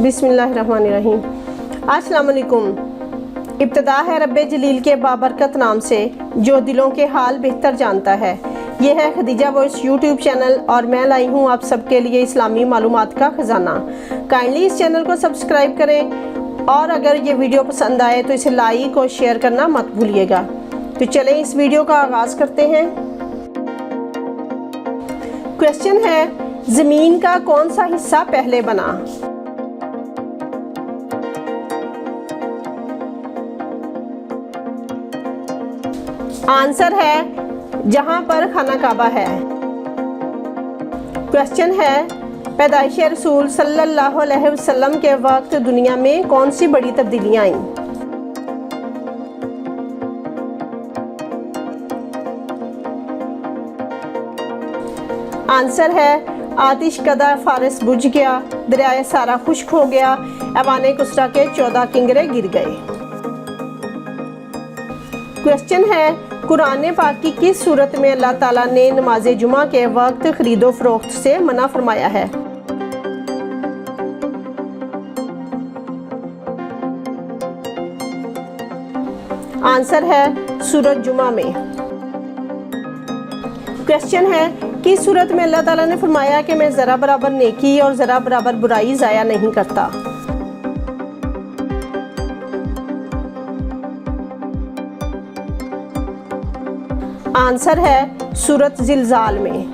बिस्मिल्लाहिर्रहमानिर्रहीम। अस्सलाम वालेकुम। इब्तिदा है रब्बे जलील के बाबरकत नाम से जो दिलों के हाल बेहतर जानता है। यह है खदीजा वॉइस यूट्यूब चैनल और मैं लाई हूँ आप सबके लिए इस्लामी मालूमात का ख़जाना। काइंडली इस चैनल को सब्सक्राइब करें और अगर ये वीडियो पसंद आए तो इसे लाइक और शेयर करना मत भूलिएगा। तो चलें इस वीडियो का आगाज़ करते हैं। क्वेश्चन है, ज़मीन का कौन सा हिस्सा पहले बना? आंसर है जहां पर खाना काबा है। क्वेश्चन है, पैदाइश रसूल सल्लल्लाहु अलैहि वसल्लम के वक्त दुनिया में कौन सी बड़ी तब्दीलियां आईं? आंसर है आतिश कदा फारस बुझ गया, दरियाए सारा खुश्क हो गया, ऐवाने कुसरा के 14 किंगरे गिर गए। क्वेश्चन है, कुरान पाक की किस सूरत में अल्लाह ताला ने नमाज जुमा के वक्त खरीदो फरोख्त से मना फरमाया है? आंसर है सूरत जुमा में। क्वेश्चन है, किस सूरत में अल्लाह ताला ने फरमाया कि मैं ज़रा बराबर नेकी और ज़रा बराबर बुराई ज़ाया नहीं करता? आंसर है सूरत ज़िलज़ाल में।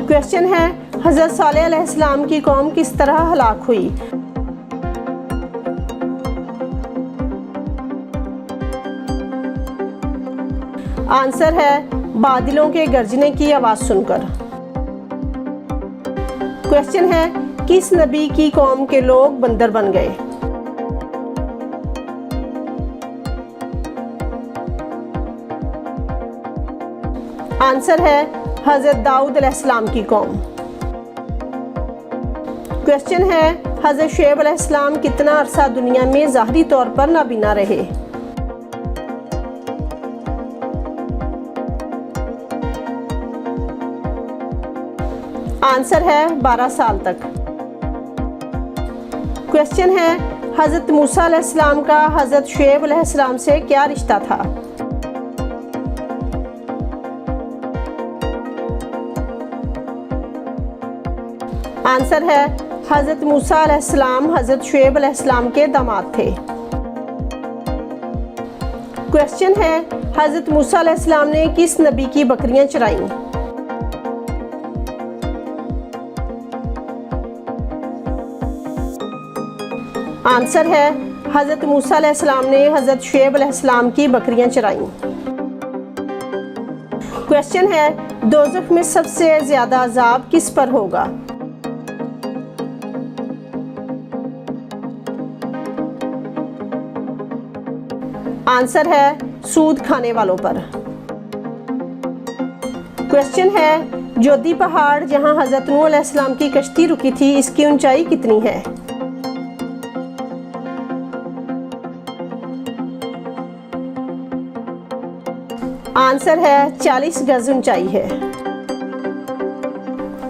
क्वेश्चन है, हज़रत सालेह अलैहिस्सलाम की कौम किस तरह हलाक हुई? आंसर है बादलों के गरजने की आवाज़ सुनकर। क्वेश्चन है, किस नबी की कौम के लोग बंदर बन गए? आंसर है हज़रत दाऊद अलैहिस्सलाम की कौम। क्वेश्चन है, हज़रत शुएब अलैहिस्सलाम कितना अरसा दुनिया में ज़ाहरी तौर पर नाबीना रहे? आंसर है 12 साल तक। क्वेश्चन है, हज़रत मूसा अलैहिस्सलाम का हज़रत शुएब अलैहिस्सलाम से क्या रिश्ता था? आंसर है हज़रत मूसा अलैहिस्सलाम हज़रत शुएब अलैहिस्सलाम के दामाद थे। क्वेश्चन है, हज़रत मूसा अलैहिस्सलाम ने किस नबी की बकरियां चराईं? आंसर है हज़रत मूसा अलैहिस्सलाम ने हज़रत शुएब अलैहिस्सलाम की बकरियां चराईं। क्वेश्चन है, दोज़ख में सबसे ज़्यादा अज़ाब किस पर होगा? आंसर है सूद खाने वालों पर। क्वेश्चन है, जोधी पहाड़ जहां हज़रत नूह अलैहिस्सलाम की कश्ती रुकी थी, इसकी ऊंचाई कितनी है? आंसर है 40 गज ऊंचाई है।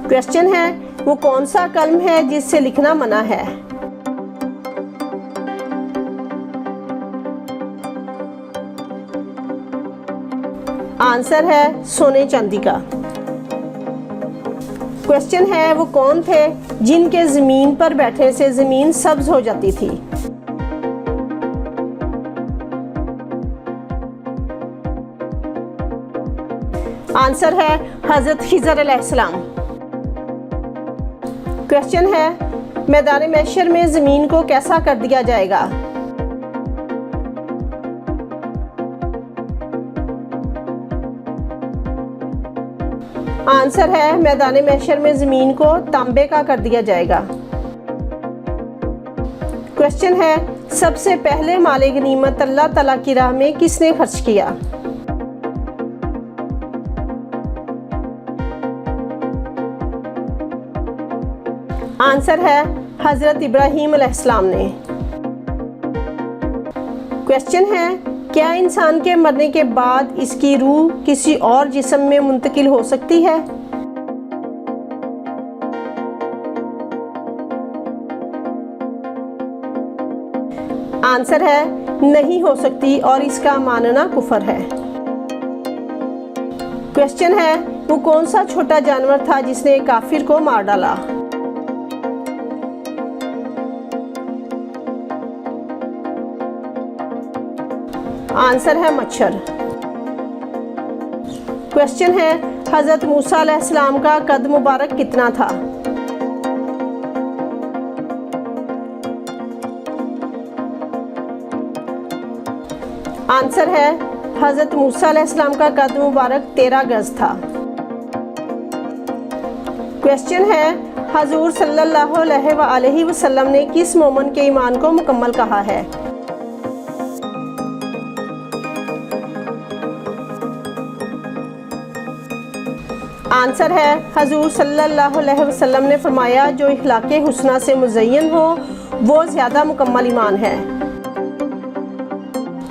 क्वेश्चन है, वो कौन सा कलम है जिससे लिखना मना है? आंसर है सोने चांदी का। क्वेश्चन है, वो कौन थे जिनके जमीन पर बैठने से जमीन सब्ज हो जाती थी? आंसर है हज़रत खिज़र अलैहिस्सलाम। क्वेश्चन है, मैदान महशर में जमीन को कैसा कर दिया जाएगा? आंसर है मैदान महशर में ज़मीन को तांबे का कर दिया जाएगा। क्वेश्चन है, सबसे पहले माले गनीमत अल्लाह ताला की राह में किसने खर्च किया? आंसर है हज़रत इब्राहीम अलैहिस्सलाम ने। क्वेश्चन है, क्या इंसान के मरने के बाद इसकी रूह किसी और जिस्म में मुंतकिल हो सकती है? आंसर है नहीं हो सकती और इसका मानना कुफर है। क्वेश्चन है वो कौन सा छोटा जानवर था जिसने काफिर को मार डाला? आंसर है मच्छर। क्वेश्चन है हजरत मूसा अलैहिस्सलाम का कद मुबारक कितना था? आंसर है हजरत मूसा अलैहिस्सलाम का कद मुबारक 13 गज था। क्वेश्चन है हजूर सल्लल्लाहु अलैहि वसल्लम ने किस मोमिन के ईमान को मुकम्मल कहा है? आंसर है हजूर सल्लल्लाहु अलैहि वसल्लम ने फरमाया जो इखलाके हुस्ना से मुज़य्यन हो वो ज़्यादा मुकम्मल ईमान है।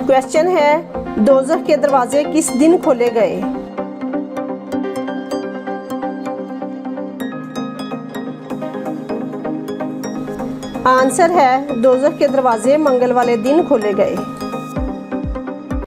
क्वेश्चन है दोज़ख के दरवाजे किस दिन खोले गए? आंसर है दोज़ख के दरवाजे मंगल वाले दिन खोले गए।